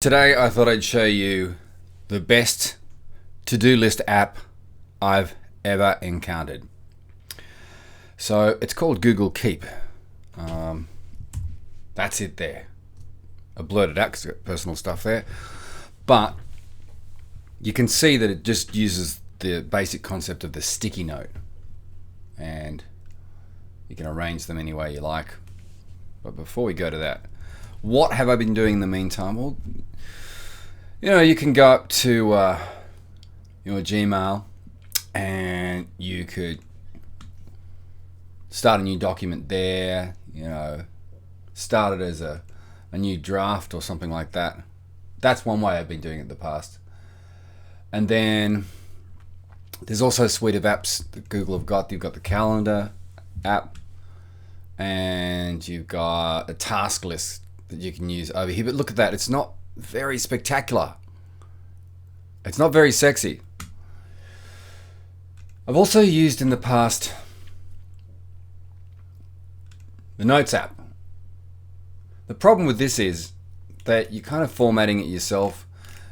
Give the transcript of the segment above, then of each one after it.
Today I thought I'd show you the best to-do list app I've ever encountered. So it's called Google Keep. That's it there. I blurted out because I've got personal stuff there. But you can see that it just uses the basic concept of the sticky note. And you can arrange them any way you like. But before we go to that, what have I been doing in the meantime? Well, you can go up to your Gmail and you could start a new document there, start it as a new draft or something like that. That's one way I've been doing it in the past. And then there's also a suite of apps that Google have got. You've got the calendar app and you've got a task list that you can use over here. But look at that, it's not very spectacular. It's not very sexy. I've also used in the past the Notes app. The problem with this is that you're kind of formatting it yourself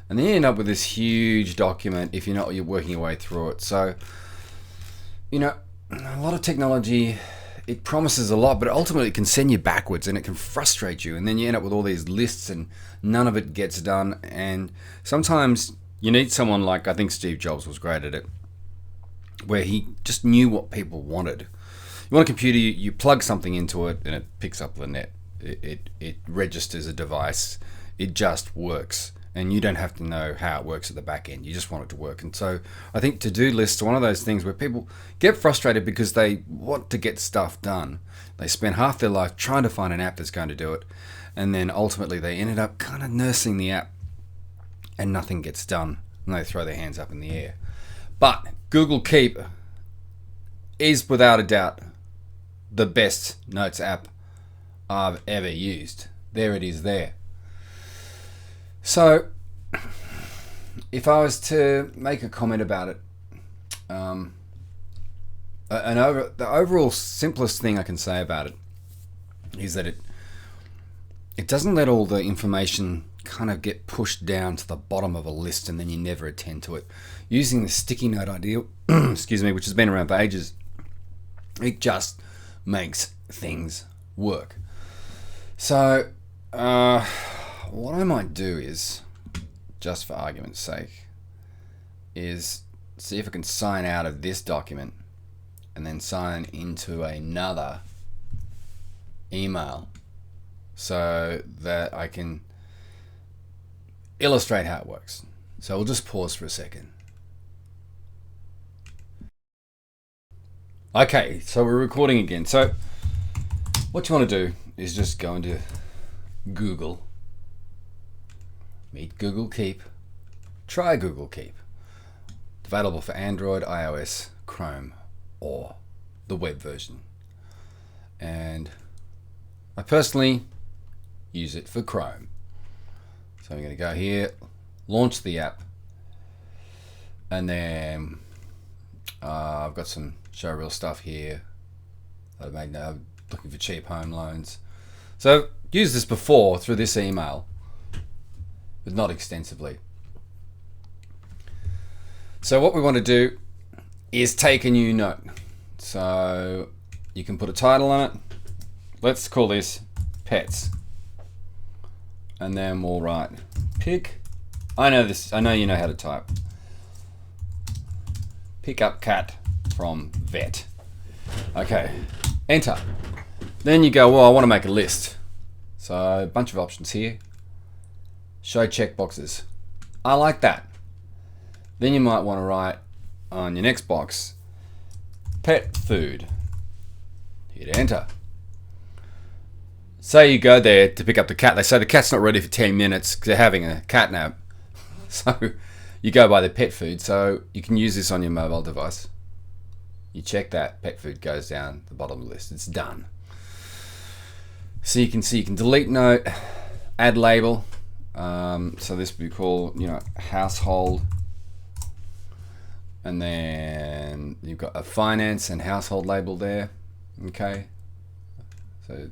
and then you end up with this huge document if you're working your way through it. So, a lot of technology, it promises a lot, but ultimately it can send you backwards and it can frustrate you. And then you end up with all these lists and none of it gets done. And sometimes you need someone like, I think Steve Jobs was great at it, where he just knew what people wanted. You want a computer, you plug something into it and it picks up the net. It registers a device. It just works. And you don't have to know how it works at the back end. You just want it to work. And so I think to-do lists are one of those things where people get frustrated because they want to get stuff done. They spend half their life trying to find an app that's going to do it. And then ultimately they ended up kind of nursing the app and nothing gets done. And they throw their hands up in the air. But Google Keep is without a doubt the best notes app I've ever used. There it is there. So, if I was to make a comment about it, the overall simplest thing I can say about it is that it doesn't let all the information kind of get pushed down to the bottom of a list and then you never attend to it. Using the sticky note idea, excuse me, which has been around for ages, it just makes things work. So, what I might do is, just for argument's sake, is see if I can sign out of this document and then sign into another email so that I can illustrate how it works. So we'll just pause for a second. Okay, so we're recording again. So what you want to do is just go into Google, meet Google Keep, try Google Keep. It's available for Android, iOS, Chrome, or the web version. And I personally use it for Chrome. So I'm going to go here, launch the app, and then I've got some show real stuff here. I've made now looking for cheap home loans. So used this before through this email, but not extensively. So what we want to do is take a new note. So you can put a title on it. Let's call this Pets. And then we'll write pick. I know you know how to type. Pick up cat from vet. Okay, enter. Then you go, well, I want to make a list. So a bunch of options here. Show checkboxes. I like that. Then you might want to write on your next box, pet food. Hit enter. Say you go there to pick up the cat. They say the cat's not ready for 10 minutes because they're having a cat nap. So you go by the pet food. So you can use this on your mobile device. You check that, pet food goes down the bottom of the list. It's done. So you can see you can delete note, add label. So this would be called, household. And then you've got a finance and household label there. Okay. So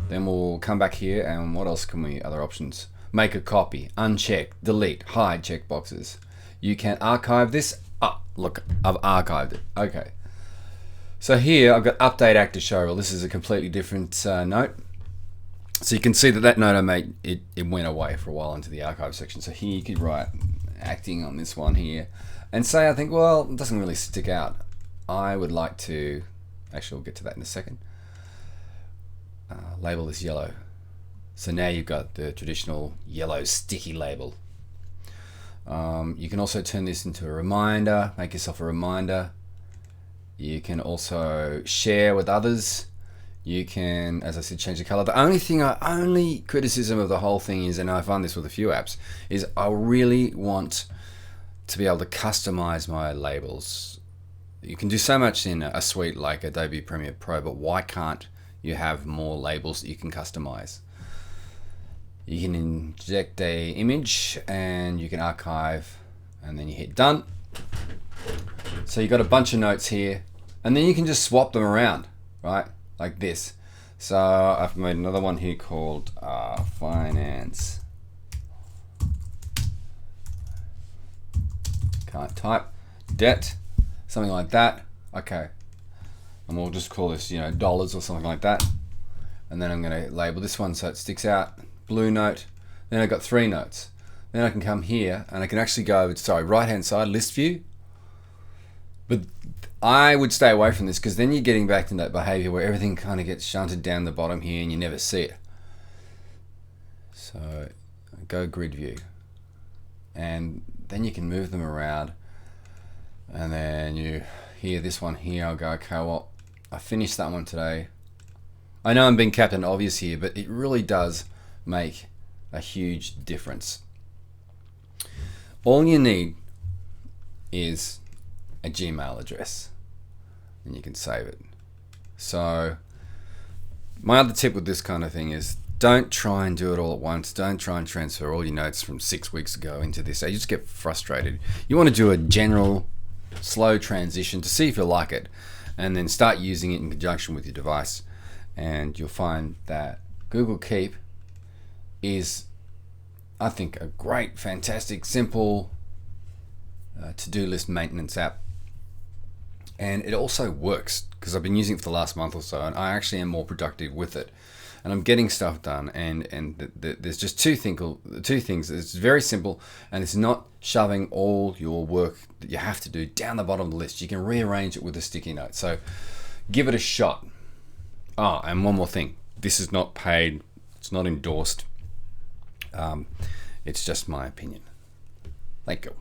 then we'll come back here and what else can we, other options? make a copy, uncheck, delete, hide checkboxes. You can archive this. Look, I've archived it. Okay. So here I've got update active show. Well, this is a completely different note. So you can see that note I made, it went away for a while into the archive section. So here you could write acting on this one here and say, I think, well, it doesn't really stick out. I would like to, actually we'll get to that in a second. Label this yellow. So now you've got the traditional yellow sticky label. You can also turn this into a reminder, make yourself a reminder. You can also share with others. You can, as I said, change the color. The only criticism of the whole thing is, and I find this with a few apps, is I really want to be able to customize my labels. You can do so much in a suite like Adobe Premiere Pro, but why can't you have more labels that you can customize? You can inject a image and you can archive, and then you hit done. So you've got a bunch of notes here, and then you can just swap them around, right? Like this. So I've made another one here called finance. Can't type. Debt, something like that. Okay. And we'll just call this, dollars or something like that. And then I'm going to label this one so it sticks out. Blue note. Then I've got 3 notes. Then I can come here and I can actually go, right hand side, list view. But I would stay away from this because then you're getting back to that behavior where everything kind of gets shunted down the bottom here and you never see it. So go grid view. And then you can move them around. And then this one here, I'll go, okay, well, I finished that one today. I know I'm being Captain Obvious here, but it really does make a huge difference. All you need is a Gmail address and you can save it. So my other tip with this kind of thing is don't try and do it all at once. Don't try and transfer all your notes from 6 weeks ago into this. You just get frustrated. You want to do a general slow transition to see if you like it, and then start using it in conjunction with your device, and you'll find that Google Keep is, I think, a great, fantastic, simple to-do list maintenance app. And it also works because I've been using it for the last month or so, and I actually am more productive with it, and I'm getting stuff done. And there's just two things. It's very simple, and it's not shoving all your work that you have to do down the bottom of the list. You can rearrange it with a sticky note. So give it a shot. And one more thing. This is not paid. It's not endorsed. It's just my opinion. Thank you.